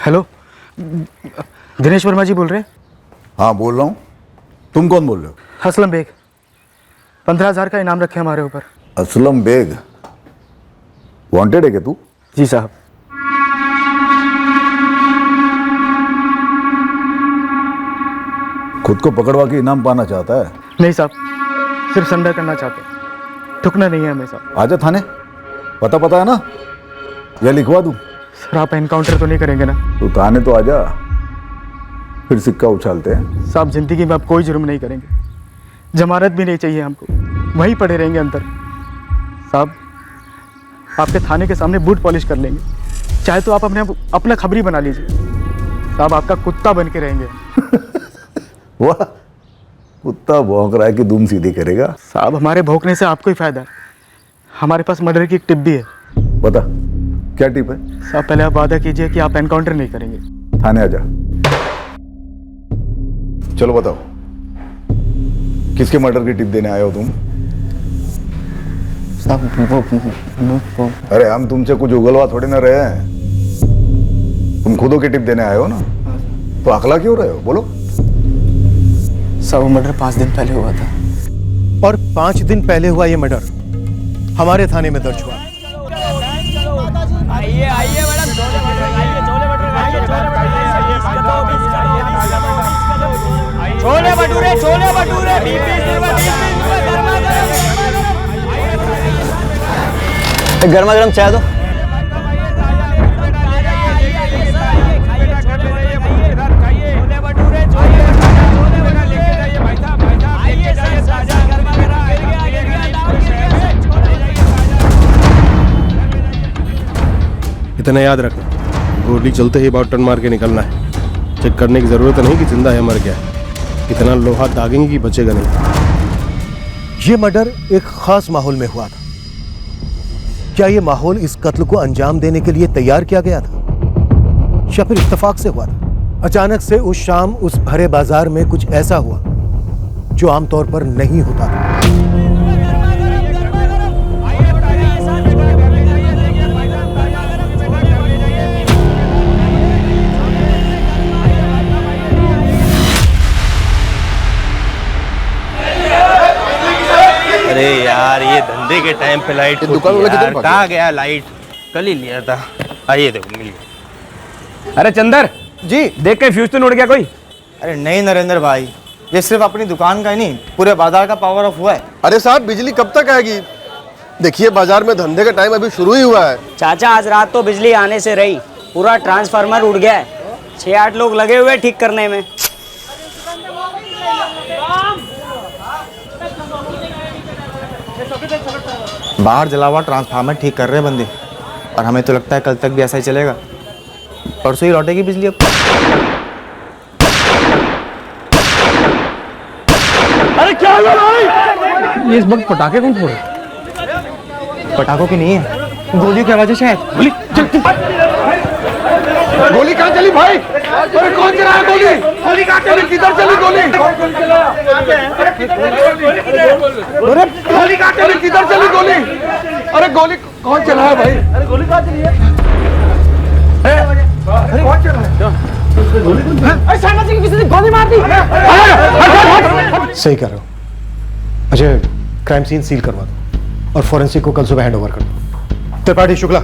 Hello, Dinesh Verma जी बोल रहे हैं? हाँ बोल रहा हूँ। तुम कौन बोल रहे हो? असलम बेग, 15,000 का इनाम रखे हमारे ऊपर। असलम बेग वांटेड है क्या तू? जी साहब। खुद को पकड़वा के इनाम पाना चाहता है? नहीं साहब, सिर्फ सरेंडर करना चाहते हैं, ठुकना नहीं है हमें साहब। आजा थाने, पता है ना, या लिखवा दूँ? सर आप एनकाउंटर तो नहीं करेंगे ना? तू थाने तो आजा, फिर सिक्का उछालते हैं। साहब जिंदगी में आप कोई जुर्म नहीं करेंगे, जमानत भी नहीं चाहिए हमको, वहीं पड़े रहेंगे अंदर। साहब आपके थाने के सामने बूट पॉलिश कर लेंगे, चाहे तो आप अपना खबरी बना लीजिए। साहब आपका कुत्ता बन के रहेंगे। वाह, कुत्ता भौंक रहा है कि धूम सीधी करेगा। साहब हमारे भौंकने से आपको ही फायदा है, हमारे पास मर्डर की एक टिप भी है। बता क्या टिप है? साहब पहले आप वादा कीजिए कि आप एनकाउंटर नहीं करेंगे। थाने आजा। चलो बताओ, किसके मर्डर की टिप देने आए हो तुम? साहब अरे हम तुमसे कुछ उगलवा थोड़ी ना रहे हैं, तुम खुदों की टिप देने आए हो ना, तो अकला क्यों रहे हो? बोलो। साहब मर्डर 5 दिन पहले हुआ था। और 5 दिन पहले हुआ ये मर्डर हमारे थाने में दर्ज हुआ। आइए आइए मैडम, छोले भटूरे खाइए, छोले भटूरे खाइए, छोले भटूरे, छोले भटूरे 20 रुपए गर्मा गर्म चाय दो। इतना याद रखना, गोली चलते ही बहुत टन मार के निकलना है। चेक करने की जरूरत नहीं कि जिंदा है मर गया है, इतना लोहा दागेंगे कि बचेगा नहीं। ये मर्डर एक खास माहौल में हुआ था। क्या ये माहौल इस कत्ल को अंजाम देने के लिए तैयार किया गया था या फिर इत्तेफाक से हुआ था? अचानक से उस शाम उस भरे बाजार में कुछ ऐसा हुआ जो आमतौर पर नहीं होता था। अरे यार ये धंधे के टाइम पे लाइट दुकान वाला किधर भागा? कहाँ गया लाइट? कल ही लिया था। आइए देखो मिल गया। अरे चंदर जी देख के फ्यूज तो नहीं उड़ गया कोई? अरे नहीं नरेंद्र भाई, ये सिर्फ अपनी दुकान का ही नहीं, पूरे बाजार का पावर ऑफ हुआ है। अरे साहब बिजली कब तक आएगी? देखिए बाजार में धंधे का टाइम अभी शुरू ही हुआ है। चाचा आज रात तो बिजली आने से रही, पूरा ट्रांसफार्मर उड़ गया है, 6-8 लोग लगे हुए ठीक करने में। बाहर जला हुआ ट्रांसफार्मर ठीक कर रहे हैं बंदे, और हमें तो लगता है कल तक भी ऐसा ही चलेगा। परसों ही लौटेगी बिजली। अब अरे क्या हुआ भाई? ये इस वक्त पटाखे कौन फोड़? पटाखों की नहीं है, गोलियों की आवाज है शायद। गोली गोली कहाँ चली भाई? अरे कौन चलाया गोली? गोली कहाँ चली? किधर चली गोली? अरे गोली कहाँ चली? किधर चली गोली? अरे गोली कौन चलाया भाई? अरे गोली कहाँ चली है? अरे कौन चलाया? अरे शर्मा जी किसी ने गोली मार दी। सही कर रहे हो अजय, क्राइम सीन सील करवा दो और फोरेंसिक को कल सुबह हैंड ओवर कर दो। त्रिपाठी शुक्ला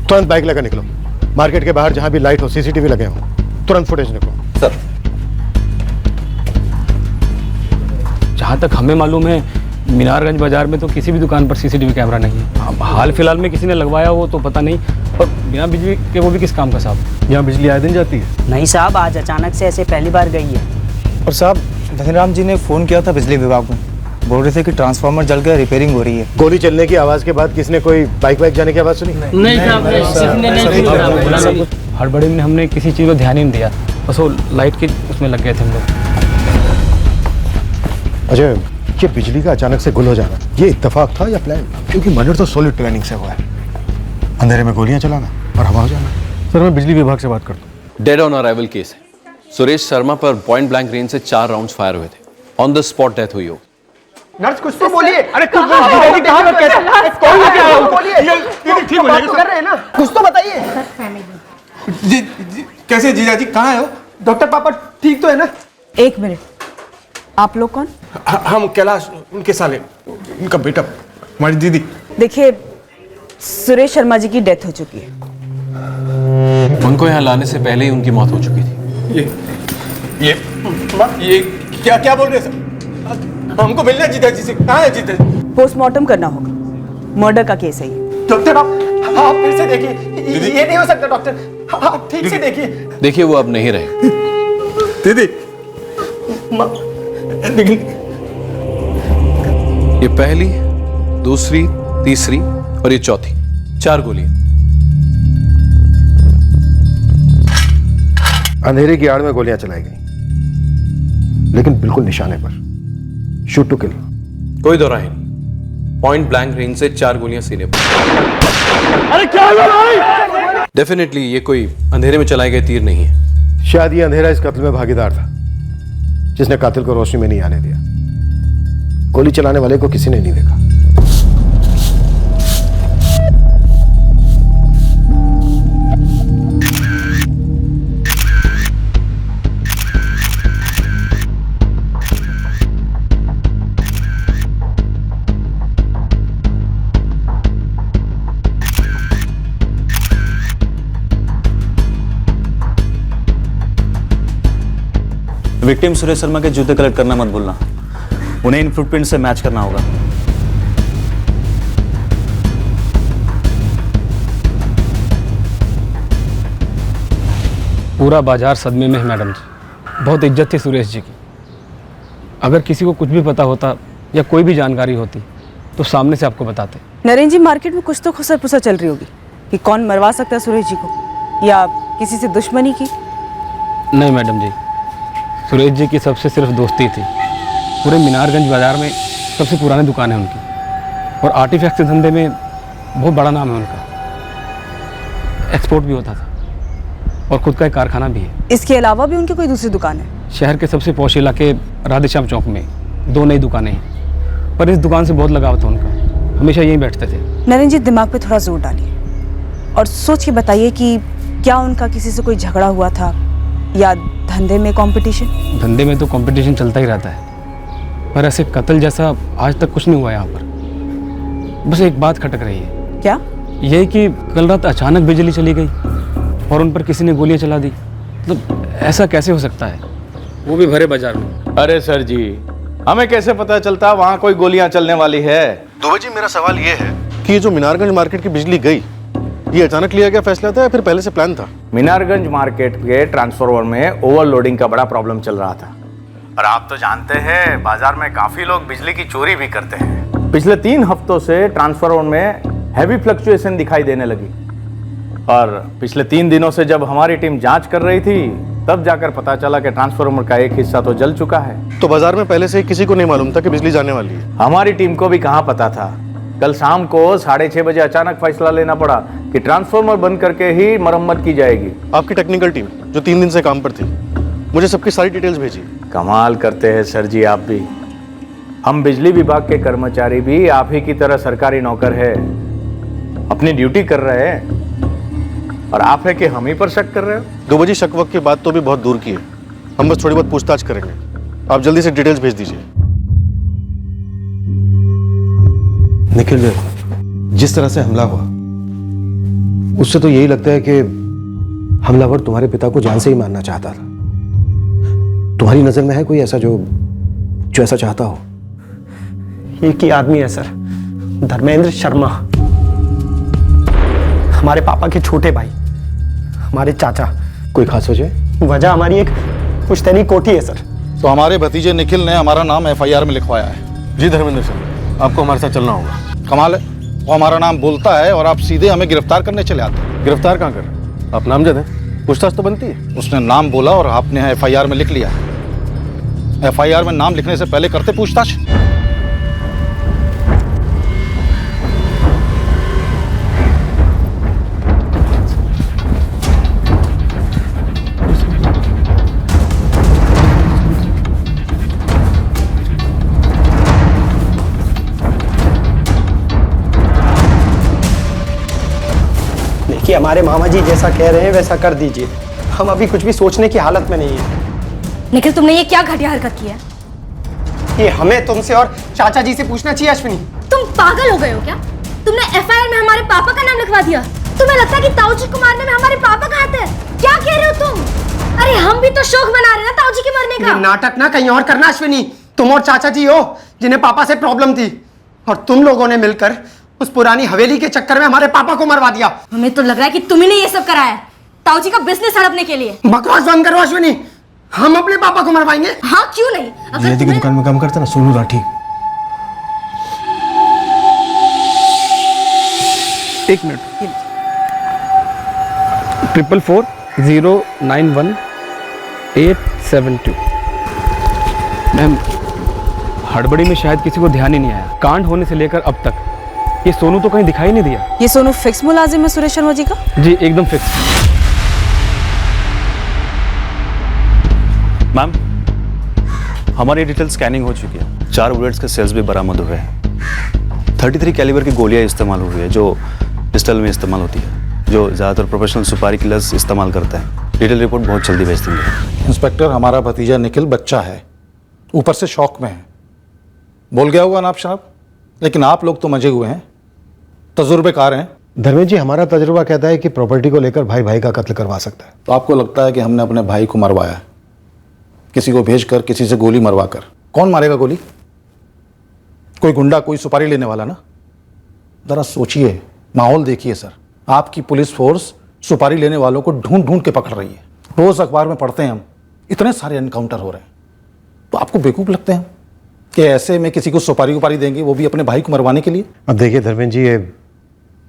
तुरंत बाइक लेकर निकलो, मार्केट के बाहर जहां भी लाइट हो, सीसीटीवी लगे हो, तुरंत फुटेज निकलो। सर जहाँ तक हमें मालूम है मीनारगंज बाजार में तो किसी भी दुकान पर सीसीटीवी कैमरा नहीं है। अब हाल फिलहाल में किसी ने लगवाया हो तो पता नहीं, और बिना बिजली के वो भी किस काम का साहब? यहाँ बिजली आए दिन जाती है? नहीं साहब, आज अचानक से ऐसे पहली बार गई है। और साहब धनीराम जी ने फोन किया था बिजली विभाग में, बोल रहे थे कि ट्रांसफार्मर जल गया, रिपेयरिंग हो रही है। गोली चलने की आवाज के बाद किसने कोई बाइक जाने की आवाज सुनी? हड़बड़ी में हमने किसी चीज़ को ध्यान ही नहीं दिया, बस वो लाइट के उसमें लग गए थे हम लोग। अजय ये बिजली का अचानक से गुल हो जाना, ये इत्तेफाक था या प्लान? क्योंकि मर्डर तो सॉलिड प्लानिंग से हुआ है, अंधेरे में गोलियां चलाना और हवा हो जाना। सर मैं बिजली विभाग से बात करता हूँ। डेड ऑन अराइवल केस है। सुरेश शर्मा पर पॉइंट ब्लैंक रेंज से 4 राउंड्स फायर हुए थे। ऑन द स्पॉट डेथ हुई हो। नर्स कुछ तो बोलिए। अरे कौन लेके आया? बोलिए। ये ठीक हो जाएगा। कर रहे हैं ना, कुछ तो बताइए। कैसे जीजा जी, कहाँ है वो? डॉक्टर पापा ठीक तो है ना? एक मिनट, आप लोग कौन? हम कैलाश, उनके साले, उनका बेटा, हमारी दीदी। देखिए, सुरेश शर्मा जी की डेथ हो चुकी है। उनको यहाँ लाने से पहले ही उनकी मौत हो चुकी थी। ये क्या बोल रहे हैं सर? हमको मिलना है जीजा जी से। कहाँ है जीजा जी? पोस्टमार्टम करना होगा, मर्डर का केस है ये। डॉक्टर आप फिर से देखिए, ये नहीं हो सकता डॉक्टर, आप ठीक से देखिए। देखिए वो अब नहीं रहे। दीदी, ये पहली, दूसरी, तीसरी और ये चौथी, 4 गोलियां। अंधेरे की आड़ में गोलियां चलाई गई, लेकिन बिल्कुल निशाने पर। Shoot to kill. कोई दो राय नहीं, पॉइंट ब्लैंक रेंज से 4 गोलियां सीने पर। अरे क्या हुआ भाई? डेफिनेटली ये कोई अंधेरे में चलाए गए तीर नहीं है। शायद ये अंधेरा इस कत्ल में भागीदार था, जिसने कातिल को रोशनी में नहीं आने दिया। गोली चलाने वाले को किसी ने नहीं देखा। विक्टिम सुरेश शर्मा के जूते कलेक्ट करना मत भूलना, उन्हें इन फुटप्रिंट से मैच करना होगा। पूरा बाजार सदमे में है मैडम जी। बहुत इज्जत थी सुरेश जी की। अगर किसी को कुछ भी पता होता या कोई भी जानकारी होती तो सामने से आपको बताते। नरेंद्र जी, मार्केट में कुछ तो खुसर पुसर चल रही होगी कि कौन मरवा सकता है सुरेश जी को, या किसी से दुश्मनी की। नहीं मैडम जी, सुरेश जी की सबसे सिर्फ दोस्ती थी। पूरे मीनारगंज बाज़ार में सबसे पुरानी दुकान है उनकी, और आर्टिफैक्ट के धंधे में बहुत बड़ा नाम है उनका। एक्सपोर्ट भी होता था और खुद का एक कारखाना भी है। इसके अलावा भी उनकी कोई दूसरी दुकान है? शहर के सबसे पौष इलाके राधेश्याम चौक में 2 नई दुकानें हैं, पर इस दुकान से बहुत लगाव था उनका। हमेशा यहीं बैठते थे। नरेंद्र जी, दिमाग पे थोड़ा जोर डालिए और सोच के बताइए कि क्या उनका किसी से कोई झगड़ा हुआ था या धंधे में कंपटीशन? धंधे में तो कंपटीशन चलता ही रहता है, पर ऐसे कत्ल जैसा आज तक कुछ नहीं हुआ यहाँ पर। बस एक बात खटक रही है। क्या? यही कि कल रात अचानक बिजली चली गई और उन पर किसी ने गोलियां चला दी। मतलब ऐसा कैसे हो सकता है, वो भी भरे बाजार में? अरे सर जी, हमें कैसे पता चलता वहाँ कोई गोलियां चलने वाली है? दुबे जी, मेरा सवाल ये है कि ये जो मीनारगंज मार्केट की बिजली गई, ये अचानक लिया गया फैसला था या फिर पहले से प्लान था? मीनारगंज मार्केट के ट्रांसफार्मर में ओवरलोडिंग का बड़ा प्रॉब्लम चल रहा था, और आप तो जानते हैं बाजार में काफी लोग बिजली की चोरी भी करते हैं। पिछले 3 हफ्तों से ट्रांसफार्मर में हैवी फ्लक्चुएशन दिखाई देने लगी, और पिछले 3 दिनों से जब हमारी टीम जांच कर रही थी तब जाकर पता चला कि ट्रांसफार्मर का एक हिस्सा तो जल चुका है। तो बाजार में पहले से किसी को नहीं मालूम था कि बिजली जाने वाली है? हमारी टीम को भी कहाँ पता था। कल शाम को 6:30 बजे अचानक फैसला लेना पड़ा कि ट्रांसफार्मर बंद करके ही मरम्मत की जाएगी। आपकी टेक्निकल टीम जो 3 दिन से काम पर थी, मुझे सबकी सारी डिटेल्स भेजी। कमाल करते हैं सर जी आप भी। हम बिजली विभाग के कर्मचारी भी आप ही की तरह सरकारी नौकर है, अपनी ड्यूटी कर रहे हैं, और आप है कि हम ही पर शक कर रहे हो? दुबे जी, शक वक की बात तो भी बहुत दूर की है, हम बस थोड़ी बहुत पूछताछ करेंगे। आप जल्दी से डिटेल्स भेज दीजिए। निखिल, जिस तरह से हमला हुआ उससे तो यही लगता है कि हमलावर तुम्हारे पिता को जान से ही मारना चाहता था। तुम्हारी नजर में है कोई ऐसा जो ऐसा चाहता हो? एक ही आदमी है सर, धर्मेंद्र शर्मा, हमारे पापा के छोटे भाई, हमारे चाचा। कोई खास वजह? वजह हमारी एक पुश्तैनी कोठी है सर। तो हमारे भतीजे निखिल ने हमारा नाम FIR में लिखवाया है। जी धर्मेंद्र सर, आपको हमारे साथ चलना होगा। कमाल है, वो हमारा नाम बोलता है और आप सीधे हमें गिरफ्तार करने चले आते हैं। गिरफ्तार कहाँ कर? आप नामजद हैं, पूछताछ तो बनती है। उसने नाम बोला और आपने FIR में लिख लिया। FIR में नाम लिखने से पहले करते पूछताछ। कि हमारे मामा जी जैसा कह रहे हैं वैसा कर दीजिए। हम अभी कुछ भी सोचने की हालत में नहीं है। निखिल, तुमने ये क्या घटिया हरकत की है? ये हमें तुमसे और चाचा जी से पूछना चाहिए अश्विनी। तुम पागल हो गए हो क्या? तुमने एफआईआर में हमारे पापा का नाम लिखवा दिया। तुम्हें लगता है कि ताऊजी को मारने में हमारे पापा का हाथ है? क्या कह रहे हो तुम? अरे हम भी तो शौक मना रहे हैं ना ताऊजी के मरने का। ये नाटक ना कहीं और करना अश्विनी। तुम और चाचा जी हो जिन्हें पापा से प्रॉब्लम थी, और तुम लोगों ने मिलकर उस पुरानी हवेली के चक्कर में हमारे पापा को मरवा दिया। हमें तो लग रहा है कि तुमने ये सब कराया है ताऊजी का बिजनेस हड़पने के लिए। बकवास बंद करो अश्विनी, हम अपने पापा को मरवाएंगे। हाँ क्यों नहीं? जयदी की दुकान में काम करता ना सोनू राठी। एक मिनट। 444091872। मैम, हड़बड़ी में शायद किसी को ध्यान ही नहीं आया। कांड होने से लेकर अब तक ये सोनू तो कहीं दिखाई नहीं दिया। ये सोनू फिक्स मुलाजिम है सुरेश शर्मा जी का? जी एकदम फिक्स। मैम, हमारी डिटेल स्कैनिंग हो चुकी है। 4 बुलेट्स के सेल्स भी बरामद हुए हैं। 33 कैलिबर की गोलियां इस्तेमाल हुई है जो पिस्टल में इस्तेमाल होती है, जो ज़्यादातर प्रोफेशनल सुपारी किलर्स इस्तेमाल करते हैं। डिटेल रिपोर्ट बहुत जल्दी भेज देंगे। इंस्पेक्टर, हमारा भतीजा निखिल बच्चा है, ऊपर से शौक में है। बोल गया होगा ना आप साहब, लेकिन आप लोग तो मजे हुए हैं, तजुर्बेकार हैं। धर्मेंद्र जी, हमारा तजुर्बा कहता है कि प्रॉपर्टी को लेकर भाई भाई का कत्ल करवा सकता है। तो आपको लगता है कि हमने अपने भाई को मरवाया, किसी को भेजकर, किसी से गोली मरवा कर? कौन मारेगा गोली? कोई गुंडा, कोई सुपारी लेने वाला ना। जरा सोचिए, माहौल देखिए सर। आपकी पुलिस फोर्स सुपारी लेने वालों को ढूंढ ढूंढ के पकड़ रही है। रोज अखबार में पढ़ते हैं हम, इतने सारे एनकाउंटर हो रहे हैं। तो आपको बेवकूफ लगते हैं कि ऐसे में किसी को सुपारी उपारी देंगे, वो भी अपने भाई को मरवाने के लिए? अब देखिए धर्मेंद्र जी, ये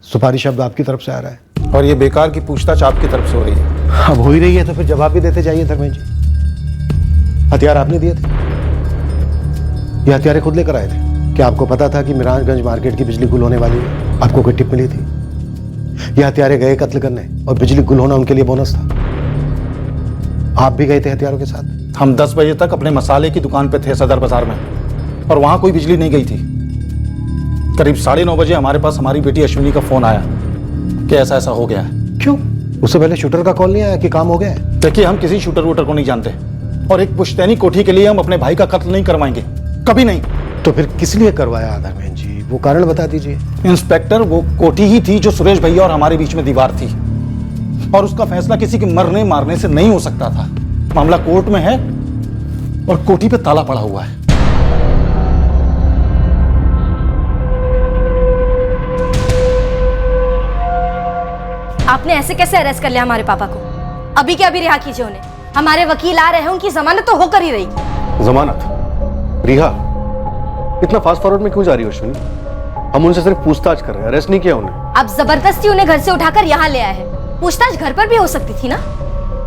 सुपारी शब्द आपकी तरफ से आ रहा है और ये बेकार की पूछताछ आपकी तरफ से हो रही है। अब हो ही रही है तो फिर जवाब भी देते जाइए धर्मेंद्र जी। हथियार आपने दिए थे? ये हथियारें खुद लेकर आए थे? क्या आपको पता था कि मिराजगंज मार्केट की बिजली गुल होने वाली है? आपको कोई टिप मिली थी? ये हथियारें गए कत्ल करने और बिजली गुल होना उनके लिए बोनस था। आप भी गए थे हथियारों के साथ? हम 10 बजे तक अपने मसाले की दुकान पे थे सदर बाजार में, और वहां कोई बिजली नहीं गई थी। करीब 9:30 बजे हमारे पास हमारी बेटी अश्विनी का फोन आया कि ऐसा ऐसा हो गया है। क्यों? उससे पहले शूटर का कॉल नहीं आया कि काम हो गया है? देखिए, हम किसी शूटर वूटर को नहीं जानते, और एक पुश्तैनी कोठी के लिए हम अपने भाई का कत्ल नहीं करवाएंगे, कभी नहीं। तो फिर किस लिए करवाया धर्मेंद्र जी? वो कारण बता दीजिए। इंस्पेक्टर, वो कोठी ही थी जो सुरेश भैया और हमारे बीच में दीवार थी, और उसका फैसला किसी के मरने मारने से नहीं हो सकता था। मामला कोर्ट में है और कोठी पे ताला पड़ा हुआ है। आपने ऐसे कैसे अरेस्ट कर लिया हमारे पापा को? अभी के अभी रिहा कीजिए उन्हें। हमारे वकील आ रहे हैं, उनकी जमानत तो होकर ही रही। जमानत? रिहा? इतना फास्ट फॉरवर्ड में क्यों जा रही हो अश्विनी? हम उनसे सिर्फ पूछताछ कर रहे हैं, अरेस्ट नहीं किया उन्हें। आप जबरदस्ती उन्हें घर से उठाकर यहाँ ले आए हैं। पूछताछ घर पर भी हो सकती थी ना।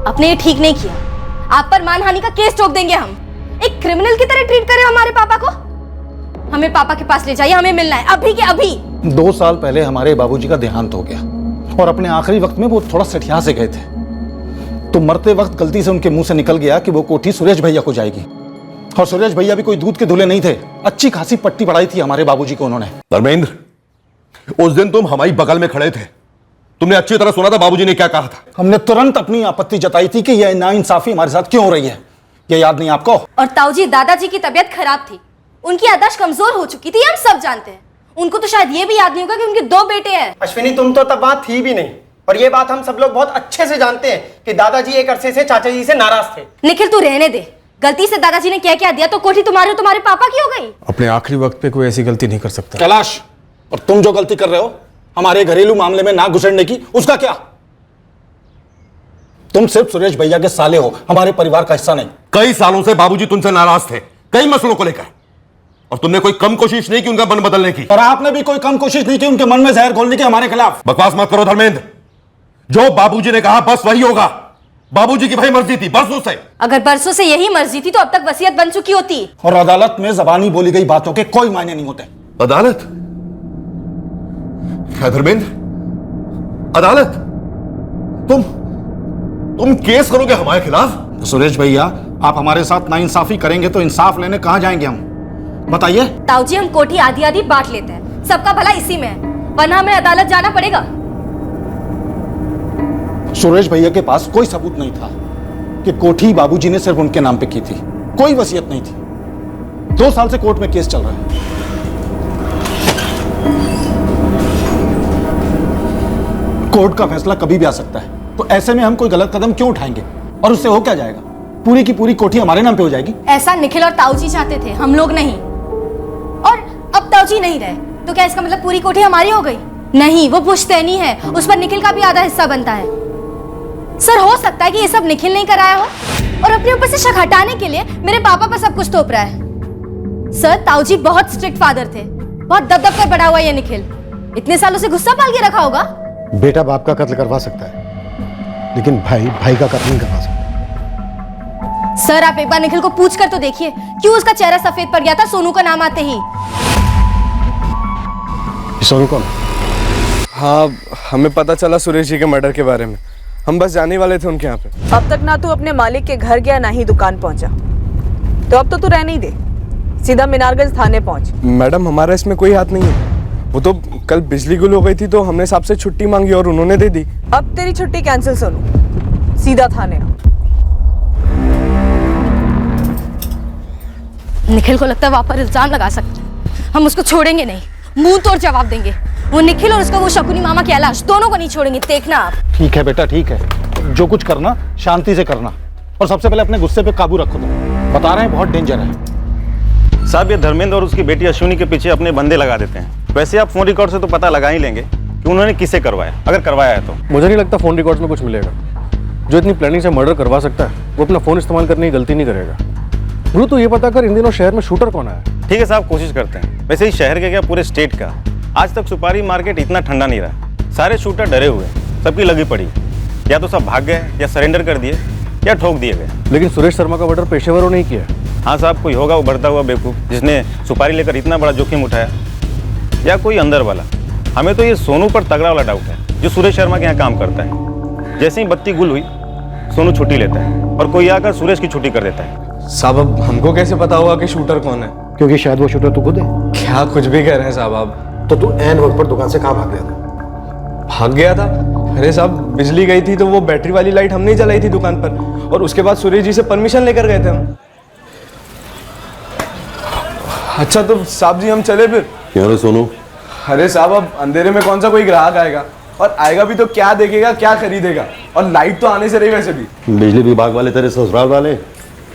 आपने ये ठीक नहीं किया। आप पर मानहानि का केस ठोक देंगे हम। एक क्रिमिनल की तरह ट्रीट करे हमारे पापा को। हमें पापा के पास ले जाइए, हमें मिलना है अभी के अभी। 2 साल पहले हमारे बाबूजी का देहांत हो गया, और अपने आखिरी वक्त में वो थोड़ा सठिया से गए थे, तो मरते वक्त गलती से उनके मुंह से निकल गया कि वो कोठी सुरेश भैया को जाएगी। और सुरेश भैया भी कोई दूध के धुले नहीं थे, अच्छी खासी पट्टी पढ़ाई थी हमारे बाबूजी को उन्होंने। धर्मेंद्र, उस दिन तुम हमारी बगल में खड़े थे, तुमने अच्छी तरह सुना था बाबूजी ने क्या कहा था। हमने तुरंत अपनी आपत्ति जताई थी कि यह नाइंसाफी हमारे साथ क्यों हो रही है। यह याद नहीं आपको? और ताऊजी, दादाजी की तबीयत खराब थी, उनकी याददाश्त कमजोर हो चुकी थी, हम सब जानते हैं। उनको तो शायद ये भी याद नहीं होगा कि उनके 2 बेटे हैं। अश्विनी, तुम तो तब वहां थी भी नहीं, और ये बात हम सब लोग बहुत अच्छे से जानते हैं कि दादाजी एक अरसे से चाचा जी से नाराज थे। निखिल, तू रहने दे। गलती से दादाजी ने क्या क्या दिया तो कोठी तुम्हारे पापा की हो गई। अपने आखिरी वक्त पे कोई ऐसी गलती नहीं कर सकता। कैलाश, और तुम जो गलती कर रहे हो हमारे घरेलू मामले में नाक घुसेड़ने की, उसका क्या? तुम सिर्फ सुरेश भैया के साले हो, हमारे परिवार का हिस्सा नहीं। कई सालों से बाबूजी तुमसे नाराज थे, कई मसलों को लेकर, और तुमने कोई कम कोशिश नहीं की उनका मन बदलने की। और आपने भी कोई कम कोशिश नहीं की उनके मन में जहर घोलने की हमारे खिलाफ। बकवास मत करो धर्मेंद्र, जो बाबूजी ने कहा बस वही होगा। बाबूजी की भाई मर्जी थी बरसों से। अगर बरसों से यही मर्जी थी तो अब तक वसीयत बन चुकी होती। और अदालत में जबानी बोली गई बातों के कोई मायने नहीं होते। अदालत? धर्मेंद्र, अदालत? तुम केस करोगे हमारे खिलाफ? सुरेश भैया, आप हमारे साथ नाइंसाफी करेंगे तो इंसाफ लेने कहां जाएंगे हम, बताइए? ताऊजी, हम कोठी आधी आधी बांट लेते हैं, सबका भला इसी में है, वरना हमें अदालत जाना पड़ेगा। सुरेश भैया के पास कोई सबूत नहीं था कि कोठी बाबूजी ने सिर्फ उनके नाम पे की थी, कोई वसीयत नहीं थी। 2 साल से कोर्ट में केस चल रहा है। कोर्ट का फैसला कभी भी आ सकता है, तो ऐसे में हम कोई गलत कदम क्यों उठाएंगे? और उससे हो क्या जाएगा? पूरी की पूरी कोठी हमारे नाम पे हो जाएगी। ऐसा निखिल और ताऊजी चाहते थे, हम लोग नहीं। और अब ताऊजी नहीं रहे तो क्या इसका मतलब पूरी कोठी हमारी हो गई? नहीं, वो पुश्तैनी है, उस पर निखिल का भी आधा हिस्सा बनता है। सर, हो सकता है कि ये सब निखिल नहीं कराया हो और अपने ऊपर से शक हटाने के लिए मेरे पापा पर सब कुछ थोप रहा है। सर, ताऊजी बहुत स्ट्रिक्ट फादर थे, बहुत दबदब कर बड़ा हुआ ये निखिल। इतने सालों से गुस्सा पाल के रखा होगा। बेटा बाप का कत्ल करवा सकता है, लेकिन भाई भाई का कत्ल नहीं करवा सकता। सर, आप एक बार निखिल को पूछ कर तो देखिए, क्यों उसका चेहरा सफेद पड़ गया था सोनू का नाम आते ही। सोनू कौन? हाँ, हमें पता चला सुरेश जी के मर्डर के बारे में। हम बस जाने वाले थे उनके यहाँ पे। अब तक ना तू अपने मालिक के घर गया, ना ही दुकान पहुंचा, तो अब तो तू रहने ही दे, सीधा मीनारगंज थाने पहुंच। मैडम, हमारा इसमें कोई हाथ नहीं है। वो तो कल बिजली गुल हो गई थी तो हमने साहब से छुट्टी मांगी और उन्होंने दे दी। अब तेरी छुट्टी कैंसिल सोनू, सीधा थाने आ। निखिल को लगता है वहां पर इल्जाम लगा सकते हैं, हम उसको छोड़ेंगे नहीं, मुंह तोड़ जवाब देंगे। वो निखिल और उसका वो शकुनी मामा कैलाश दोनों को नहीं छोड़ेंगे, देखना आप। ठीक है बेटा, ठीक है, जो कुछ करना शांति से करना, और सबसे पहले अपने गुस्से पे काबू रखो। तुम बता रहे हैं बहुत डेंजर है। साहब, ये धर्मेंद्र और उसकी बेटी अश्विनी के पीछे अपने बंदे लगा देते हैं। वैसे आप फोन रिकॉर्ड से तो पता लगा ही लेंगे कि उन्होंने किसे करवाया, अगर करवाया है तो। मुझे नहीं लगता फोन रिकॉर्ड्स में कुछ मिलेगा। जो इतनी प्लानिंग से मर्डर करवा सकता है वो अपना फोन इस्तेमाल करने की गलती नहीं करेगा। गुरु, तो ये पता कर इन दिनों शहर में शूटर कौन है? ठीक है साहब, कोशिश करते हैं। वैसे ही शहर के क्या, पूरे स्टेट का आज तक सुपारी मार्केट इतना ठंडा नहीं रहा। सारे शूटर डरे हुए, सबकी लगी पड़ी, या तो सब भाग गए या सरेंडर कर दिए या ठोक दिए गए। लेकिन सुरेश शर्मा का मर्डर पेशेवरों ने ही किया। हाँ साहब, कोई होगा उभरता हुआ बेवकूफ़ जिसने सुपारी लेकर इतना बड़ा जोखिम उठाया, या कोई अंदर वाला। हमें तो ये सोनू पर तगड़ा वाला डाउट है, जो सुरेश शर्मा के यहाँ काम करता है। जैसे ही बत्ती गुल हुई, सोनू छुट्टी लेता है और कोई आकर सुरेश की छुट्टी कर देता है। साहब, अब हमको कैसे पता होगा कि शूटर कौन है? क्योंकि शायद वो शूटर तू खुद है। क्या कुछ भी कह रहे हैं साहब आप? तो तू ऐन वक्त पर दुकान से कहाँ भाग गया था? भाग गया था? अरे साहब, बिजली गई थी तो वो बैटरी वाली लाइट हमने जलाई थी दुकान पर, और उसके बाद सुरेश जी से परमिशन लेकर गए थे हम। अच्छा तो साहब जी हम चले फिर? क्यों रे सोनू? अरे साहब, अब अंधेरे में कौन सा कोई ग्राहक आएगा, और आएगा भी तो क्या देखेगा, क्या खरीदेगा? और लाइट तो आने से रही वैसे भी। बिजली विभाग वाले तेरे ससुराल वाले,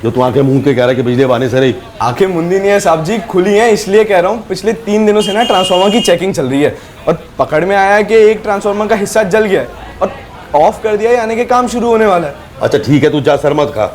जो तू आंखें मूंद के कह रहा है कि बिजली आने से रही। आंखें मुंदी नहीं है साहब जी, खुली हैं, इसलिए कह रहा हूँ। पिछले 3 दिनों से ना ट्रांसफार्मर की चेकिंग चल रही है, और पकड़ में आया है कि एक ट्रांसफार्मर का हिस्सा जल गया है और ऑफ कर दिया है, यानी कि काम शुरू होने वाला है। अच्छा ठीक है, तू जा, सर मत खा,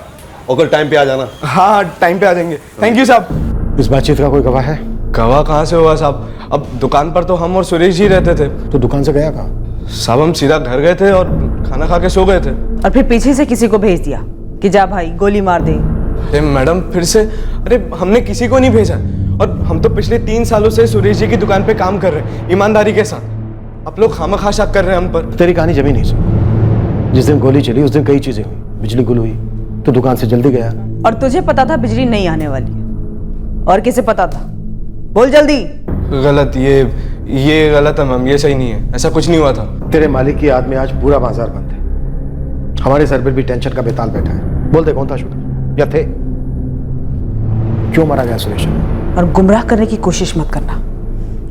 और कल टाइम पे आ जाना। हाँ, टाइम पे आ जाएंगे। थैंक यू साहब। इस बातचीत का कोई गवाह है? गवाह कहाँ से होगा साहब? अब दुकान पर तो हम और सुरेश जी रहते थे। तो दुकान से गया कहाँ? साहब, हम सीधा घर गए थे और खाना खा के सो गए थे। और फिर पीछे से किसी को भेज दिया कि जा भाई गोली मार दे। अरे मैडम, फिर से? अरे हमने किसी को नहीं भेजा, और हम तो पिछले 3 सालों से सुरेश जी की दुकान पे काम कर रहे हैं ईमानदारी के साथ। आप लोग खामखा शक कर रहे हैं हम पर। तेरी कहानी जमी नहीं सुन। जिस दिन गोली चली उस दिन कई चीजें हुई। बिजली गुल हुई तो दुकान से जल्दी गया। और तुझे पता था बिजली नहीं आने वाली है, और किसे पता था? बोल जल्दी। गलत, ये गलत है मैम, ये सही नहीं है, ऐसा कुछ नहीं हुआ था। तेरे मालिक की याद में आज पूरा बाजार बंद है। हमारे सर पर भी टेंशन का बेताल बैठा है। बोल दे, कौन था शूटर या थे? क्यों मारा गया सुरेश? और गुमराह करने की कोशिश मत करना,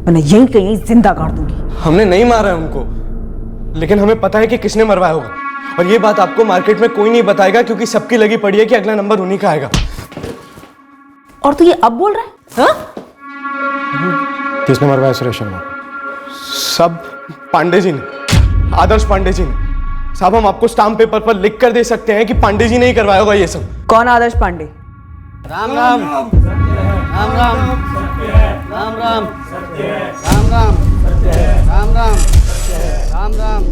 वरना यहीं कहीं जिंदा गाड़ दूंगी। हमने नहीं मारा है उनको, लेकिन हमें पता है कि किसने मरवाया होगा, और ये बात आपको मार्केट में कोई नहीं बताएगा, क्योंकि सबकी लगी पड़ी है कि अगला नंबर उन्हीं का आएगा। और तू ये अब बोल रहा है? हाँ? किसने मरवाया सुरेश शर्मा? सब पांडे जी ने, आदर्श पांडे जी ने। साहब, हम आपको स्टाम्प पेपर पर लिख कर दे सकते हैं कि पांडे जी ने ही करवाया होगा ये सब। कौन आदर्श पांडे? राम राम राम राम राम राम राम राम राम राम राम राम।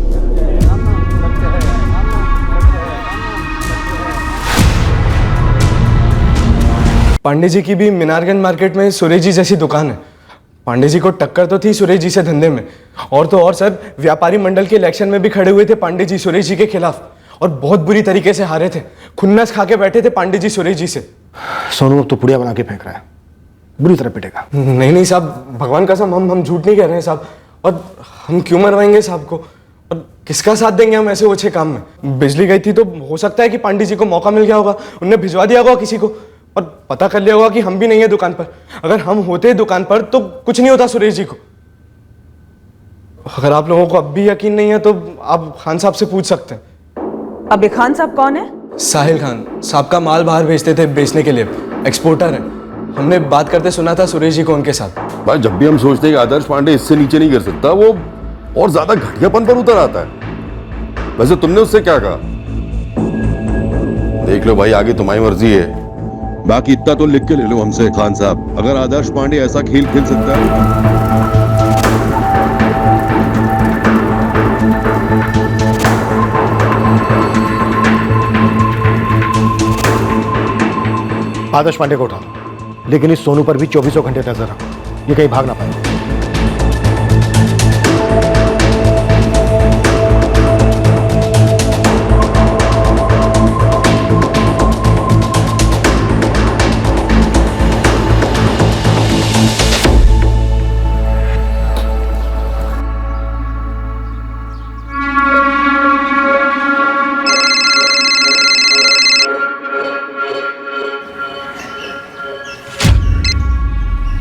पांडे जी की भी मीनारगंज मार्केट में सुरेश जी जैसी दुकान है। पांडे जी को टक्कर तो थी सुरेश जी से धंधे में, और तो और सर, व्यापारी मंडल के इलेक्शन में भी खड़े हुए थे पांडे जी सुरेश जी के खिलाफ, और बहुत बुरी तरीके से हारे थे। खुन्नस खा के बैठे थे पांडे जी सुरेश जी से। सोनू अब तो पुड़िया बना के फेंक रहा है, बुरी तरह पिटेगा। नहीं साहब, भगवान कसम हम झूठ नहीं कह रहे हैं साहब। और हम क्यों मरवाएंगे साहब को? और किसका साथ देंगे हम ऐसे ओछे काम में? बिजली गई थी तो हो सकता है कि पांडे जी को मौका मिल गया होगा, उनने भिजवा दिया होगा किसी को और पता कर लिया होगा कि हम भी नहीं है दुकान पर। अगर हम होते दुकान पर तो कुछ नहीं होता सुरेश जी को। अगर आप लोगों को अब भी यकीन नहीं है तो आप खान साहब से पूछ सकते हैं। अब ये खान साहब कौन है? साहिल खान साहब का माल बाहर भेजते थे बेचने के लिए, एक्सपोर्टर है। हमने बात करते सुना था सुरेश जी को उनके साथ। भाई जब भी हम सोचते हैं कि आदर्श पांडे इससे नीचे नहीं गिर सकता, वो और ज्यादा घटियापन पर उतर आता है। वैसे तुमने उससे क्या कहा? देख लो भाई, आगे तुम्हारी मर्जी है, बाकी इतना तो लिख के ले लो हमसे खान साहब, अगर आदर्श पांडे ऐसा खेल खेल सकता है। आदर्श पांडे को उठाओ, लेकिन इस सोनू पर भी 24 घंटे नजर रखो, ये कहीं भाग ना पाए।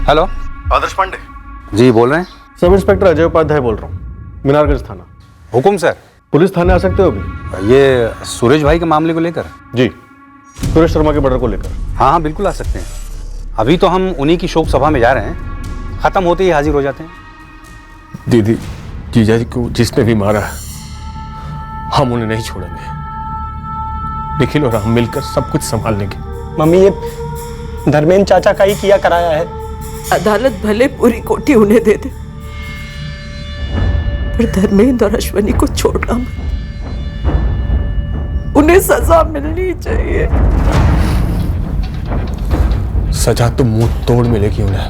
हेलो, आदर्श पांडे जी बोल रहे हैं? सब इंस्पेक्टर अजय उपाध्याय बोल रहा हूँ, मीनारगंज थाना। हुकुम सर। पुलिस थाने आ सकते हो अभी? ये सुरेश भाई के मामले को लेकर? जी, सुरेश शर्मा के मर्डर को लेकर। हाँ हाँ बिल्कुल आ सकते हैं। अभी तो हम उन्हीं की शोक सभा में जा रहे हैं, खत्म होते ही हाजिर हो जाते हैं। दीदी, जीजा जी को जिसने भी मारा है, हम उन्हें नहीं छोड़ेंगे। निखिल और हम मिलकर सब कुछ संभाल लेंगे। मम्मी, ये धर्मेंद्र चाचा का ही किया कराया है। अदालत भले पूरी कोठी उन्हें दे दे, पर धर्मेंद्र और अश्वनी को छोड़ना मत। उन्हें सजा मिलनी चाहिए। सजा तो मुंह तोड़ मिलेगी उन्हें।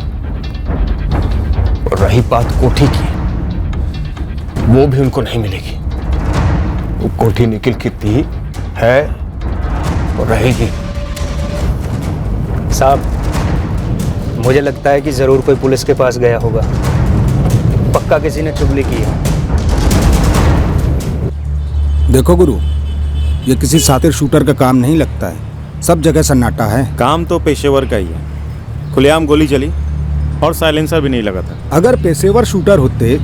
और रही बात कोठी की, वो भी उनको नहीं मिलेगी। वो कोठी निखिल की थी, है और रहेगी। साहब, मुझे लगता है कि जरूर कोई पुलिस के पास गया होगा, पक्का किसी ने चुगली की है। देखो गुरु, ये किसी सातिर शूटर का काम नहीं लगता है, सब जगह सन्नाटा है। काम तो पेशेवर का ही है, खुलेआम गोली चली और साइलेंसर भी नहीं लगा था। अगर पेशेवर शूटर होते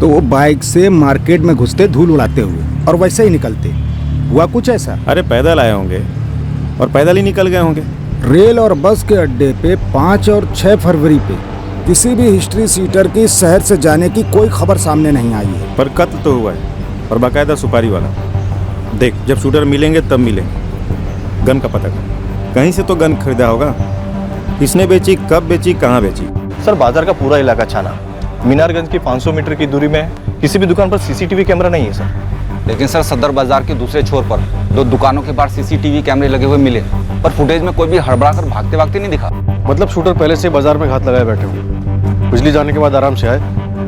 तो वो बाइक से मार्केट में घुसते धूल उड़ाते हुए और वैसे ही निकलते। हुआ कुछ ऐसा? अरे पैदल आए होंगे और पैदल ही निकल गए होंगे। रेल और बस के अड्डे पे 5 और 6 फरवरी पे किसी भी हिस्ट्री सीटर की शहर से जाने की कोई खबर सामने नहीं आई है। पर कत्ल तो हुआ है, और बाकायदा सुपारी वाला। देख, जब शूटर मिलेंगे तब मिलेंगे। गन का पता कर, कहीं से तो गन खरीदा होगा। किसने बेची, कब बेची, कहाँ बेची? सर, बाजार का पूरा इलाका छाना। मीनारगंज की 500 मीटर की दूरी में किसी भी दुकान पर सीसीटीवी कैमरा नहीं है सर। लेकिन सर, सदर बाजार के दूसरे छोर पर 2 दुकानों के बाहर सीसीटीवी कैमरे लगे हुए मिले, पर फुटेज में कोई भी हड़बड़ा कर भागते भागते नहीं दिखा। मतलब शूटर पहले से बाजार में घात लगाए बैठे हुए, बिजली जाने के बाद आराम से आए,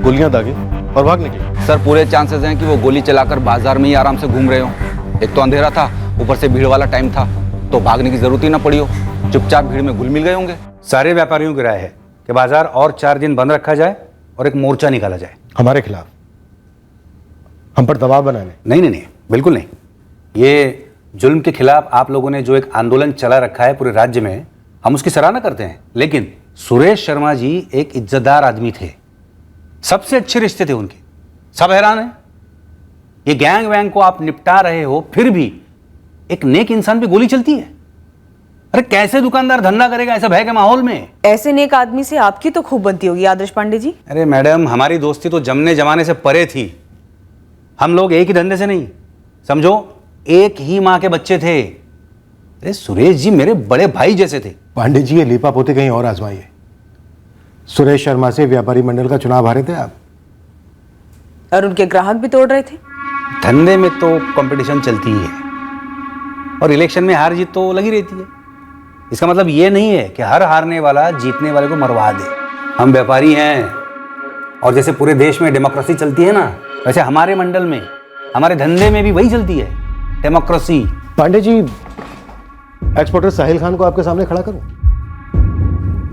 गोलियां दागी और भाग निकले। सर, पूरे चांसेस हैं कि वो गोली चलाकर बाजार में ही आराम से घूम रहे हो। एक तो अंधेरा था, ऊपर से भीड़ वाला टाइम था, तो भागने की जरूरत ही ना पड़ी हो। चुपचाप भीड़ में घुल मिल गए होंगे। सारे व्यापारियों की राय है कि बाजार और 4 दिन बंद रखा जाए और एक मोर्चा निकाला जाए। हमारे खिलाफ, हम पर दबाव बनाने? नहीं, बिल्कुल नहीं। ये जुल्म के खिलाफ आप लोगों ने जो एक आंदोलन चला रखा है पूरे राज्य में, हम उसकी सराहना करते हैं। लेकिन सुरेश शर्मा जी एक इज्जतदार आदमी थे, सबसे अच्छे रिश्ते थे उनके। सब हैरान हैं, ये गैंग वैंग को आप निपटा रहे हो, फिर भी एक नेक इंसान पे गोली चलती है। अरे कैसे दुकानदार धंधा करेगा ऐसा भय के माहौल में? ऐसे नेक आदमी से आपकी तो खूब बनती होगी आदर्श पांडे जी। अरे मैडम, हमारी दोस्ती तो जमने जमाने से परे थी। हम लोग एक ही धंधे से नहीं, समझो एक ही माँ के बच्चे थे। अरे सुरेश जी मेरे बड़े भाई जैसे थे। पांडे जी, ये लीपा पोते कहीं और आजमाइए। सुरेश शर्मा से व्यापारी मंडल का चुनाव हारे थे आप, और उनके ग्राहक भी तोड़ रहे थे। धंधे में तो कंपटीशन चलती ही है, और इलेक्शन में हार जीत तो लगी रहती है। इसका मतलब ये नहीं है कि हर हारने वाला जीतने वाले को मरवा दे। हम व्यापारी हैं, और जैसे पूरे देश में डेमोक्रेसी चलती है ना, वैसे हमारे मंडल में, हमारे धंधे में भी वही चलती है, डेमोक्रेसी। पांडे जी, एक्सपोर्टर साहिल खान को आपके सामने खड़ा करूं,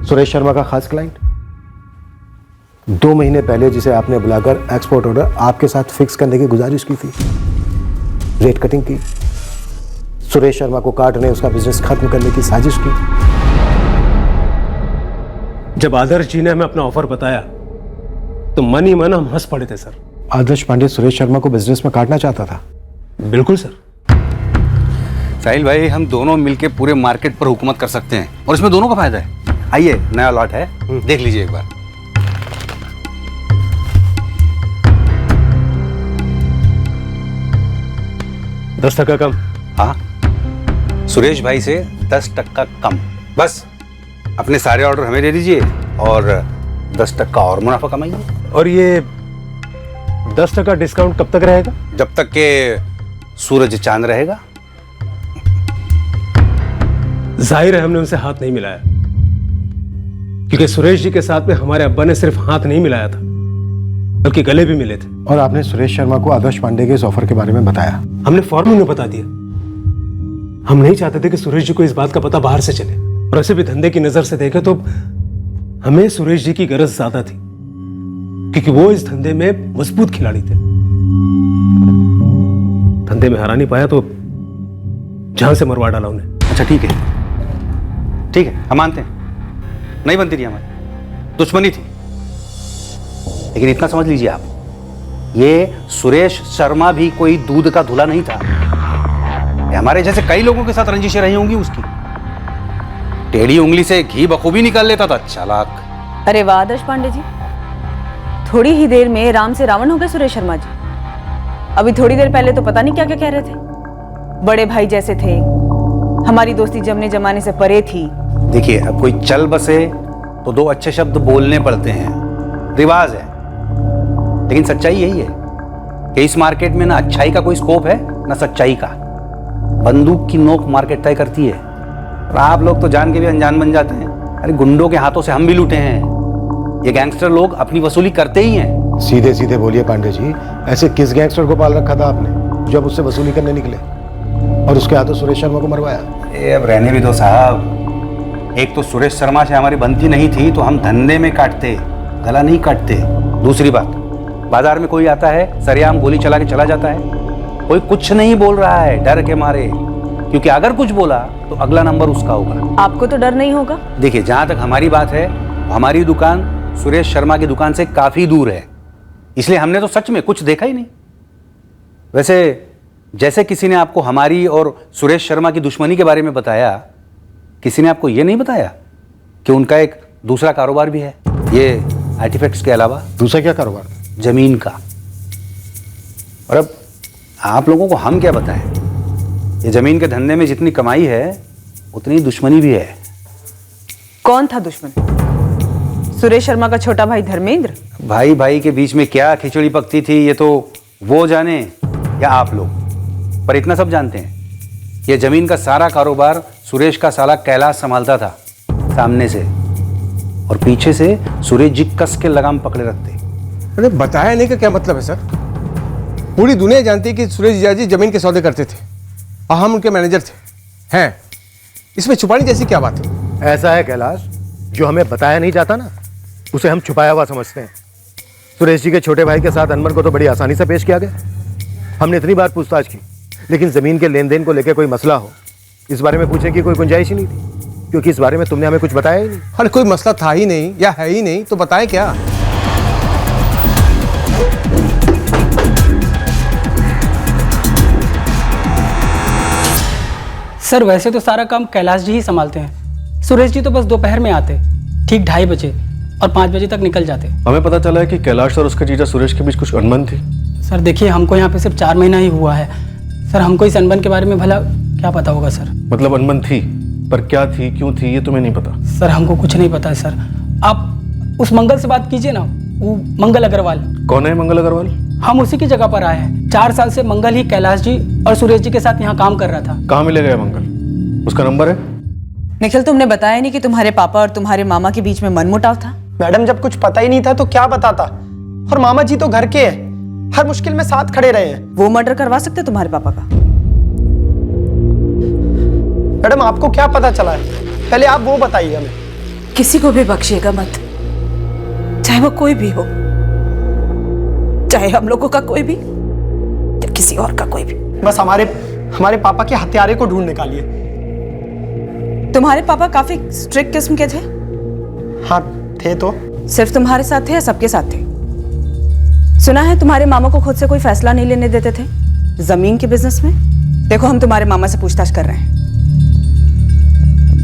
सुरेश शर्मा का खास क्लाइंट। 2 महीने पहले जिसे आपने बुलाकर एक्सपोर्ट ऑर्डर आपके साथ फिक्स करने की गुजारिश की थी, रेट कटिंग की, सुरेश शर्मा को काटने, उसका बिजनेस खत्म करने की साजिश की। जब आदर्श जी ने हमें अपना ऑफर बताया तो मन ही मन हम हंस पड़े थे सर। आदर्श पांडे सुरेश शर्मा को बिजनेस में काटना चाहता था। बिल्कुल सर। साहिल भाई, हम दोनों मिलके पूरे मार्केट पर हुकूमत कर सकते हैं और इसमें दोनों का फायदा है। आइए, नया लॉट है, देख लीजिए एक बार। दस टका कम। हाँ, सुरेश भाई से 10% कम। बस अपने सारे ऑर्डर हमें दे दीजिए और 10% और मुनाफा कमाइए। और ये 10% डिस्काउंट कब तक रहेगा? जब तक के सूरज चांद रहेगा। जाहिर है हमने उनसे हाथ नहीं मिलाया, क्योंकि सुरेश जी के साथ में हमारे अब्बा ने सिर्फ हाथ नहीं मिलाया था बल्कि गले भी मिले थे। और आपने सुरेश शर्मा को आदर्श पांडे के इस ऑफर के बारे में बताया? हमने फौरन उन्हें बता दिया। हम नहीं चाहते थे कि सुरेश जी को इस बात का पता बाहर से चले, और ऐसे भी धंधे की नजर से देखे तो हमें सुरेश जी की गरज ज्यादा थी, क्योंकि वो इस धंधे में मजबूत खिलाड़ी थे। धंधे में हरा नहीं पाया तो जान से मरवा डाला उन्हें। अच्छा ठीक है, ठीक है, हम मानते हैं नहीं बनती थी, हमारी दुश्मनी थी, लेकिन इतना समझ लीजिए आप, ये सुरेश शर्मा भी कोई दूध का धुला नहीं था। हमारे जैसे कई लोगों के साथ रंजिशें रही होंगी उसकी। टेढ़ी उंगली से घी बखूबी निकाल लेता था, चालाक। अरे वाह आदर्श पांडे जी, थोड़ी ही देर में राम से रावण हो गए सुरेश शर्मा जी। अभी थोड़ी देर पहले तो पता नहीं क्या क्या कह रहे थे, बड़े भाई जैसे थे, हमारी दोस्ती जमने जमाने से परे थी। देखिए, अब कोई चल बसे तो 2 अच्छे शब्द बोलने पड़ते हैं, रिवाज है। लेकिन सच्चाई यही है कि इस मार्केट में ना अच्छाई का कोई स्कोप है ना सच्चाई का। बंदूक की नोक मार्केट तय करती है, और आप लोग तो जान के भी अनजान बन जाते हैं। अरे गुंडों के हाथों से हम भी लूटे हैं। ये गैंगस्टर लोग अपनी वसूली करते ही हैं। सीधे सीधे बोलिए पांडे जी, ऐसे किस गैंगस्टर को पाल रखा था आपने जो अब उससे वसूली करने निकले और उसके हाथों सुरेश शर्मा को मरवाया? अब रहने भी दो साहब। एक तो सुरेश शर्मा से हमारी बनती नहीं थी तो हम धंधे में काटते, गला नहीं काटते। दूसरी बात, बाजार में कोई आता है सरेआम गोली चला के चला जाता है, कोई कुछ नहीं बोल रहा है डर के मारे, क्योंकि अगर कुछ बोला तो अगला नंबर उसका होगा। आपको तो डर नहीं होगा? देखिए, जहां तक हमारी बात है, हमारी दुकान सुरेश शर्मा की दुकान से काफी दूर है, इसलिए हमने तो सच में कुछ देखा ही नहीं। वैसे जैसे किसी ने आपको हमारी और सुरेश शर्मा की दुश्मनी के बारे में बताया, किसी ने आपको यह नहीं बताया कि उनका एक दूसरा कारोबार भी है, ये आर्टिफैक्ट्स के अलावा। दूसरा क्या कारोबार? जमीन का। और अब आप लोगों को हम क्या बताएं, ये जमीन के धंधे में जितनी कमाई है उतनी दुश्मनी भी है। कौन था दुश्मन? सुरेश शर्मा का छोटा भाई धर्मेंद्र? भाई भाई के बीच में क्या खिचड़ी पकती थी ये तो वो जाने या आप लोग, पर इतना सब जानते हैं, ये जमीन का सारा कारोबार सुरेश का साला कैलाश संभालता था, सामने से, और पीछे से सुरेश जी कस के लगाम पकड़े रखते। अरे बताया नहीं का क्या मतलब है सर? पूरी दुनिया जानती है कि सुरेश जीजा जी जमीन के सौदे करते थे और हम उनके मैनेजर थे। हैं, इसमें छुपाने जैसी क्या बात है? ऐसा है कैलाश, जो हमें बताया नहीं जाता ना, उसे हम छुपाया हुआ समझते हैं। सुरेश जी के छोटे भाई के साथ अनबन को तो बड़ी आसानी से पेश किया गया। हमने इतनी बार पूछताछ की, लेकिन जमीन के लेन देन को लेकर कोई मसला हो, इस बारे में पूछने की कोई गुंजाइश ही नहीं थी, क्योंकि इस बारे में तुमने हमें कुछ बताया ही नहीं। अरे कोई मसला था ही नहीं या है ही नहीं तो बताए क्या? सर वैसे तो सारा काम कैलाश जी ही संभालते हैं, सुरेश जी तो बस दोपहर में आते, ठीक 2:30 बजे, और 5 बजे तक निकल जाते। हमें पता चला है कि कैलाश और उसके जीजा सुरेश के बीच कुछ अनबन थी। सर देखिए, हमको यहाँ पे सिर्फ 4 महीना ही हुआ है सर, हमको इस अनबन के बारे में भला क्या पता होगा सर। मतलब अनबन थी, पर क्या थी क्यों थी ये तुम्हें नहीं पता? सर हमको कुछ नहीं पता है सर, आप उस मंगल से बात कीजिए ना, वो मंगल अग्रवाल। कौन है मंगल अग्रवाल? हम उसी की जगह पर आए हैं। 4 साल से मंगल ही कैलाश जी और सुरेश जी के साथ यहाँ काम कर रहा था। कहाँ मिलेगा मंगल? उसका नंबर है? निखिल, तुमने बताया नहीं कि तुम्हारे पापा और तुम्हारे मामा के बीच में मनमुटाव था? मैडम, जब कुछ पता ही नहीं था तो क्या बताता, और मामा जी तो घर के हैं, हर मुश्किल में साथ खड़े रहे हैं। वो मर्डर करवा सकते तुम्हारे पापा का? मैडम, आपको क्या पता चला है, पहले आप वो बताइए हमें। किसी को भी बख्शिएगा मत, चाहे वो कोई भी हो, चाहे हम लोगों का कोई भी या किसी और का कोई भी। बस हमारे पापा के हत्यारे को ढूंढ निकालिए। तुम्हारे पापा काफी स्ट्रिक्ट किस्म के थे? हाँ थे। तो सिर्फ तुम्हारे साथ थे या सबके साथ थे? सुना है तुम्हारे मामा को खुद से कोई फैसला नहीं लेने देते थे जमीन के बिजनेस में। देखो, हम तुम्हारे मामा से पूछताछ कर रहे हैं।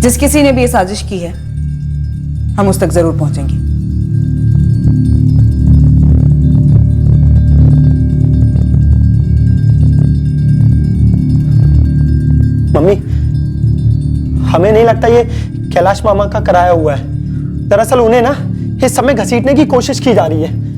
जिस किसी ने भी ये साजिश की है, हम उस तक जरूर पहुंचेंगे। मम्मी, हमें नहीं लगता ये कैलाश मामा का कराया हुआ है। दरअसल उन्हें ना इस समय घसीटने की कोशिश की जा रही है।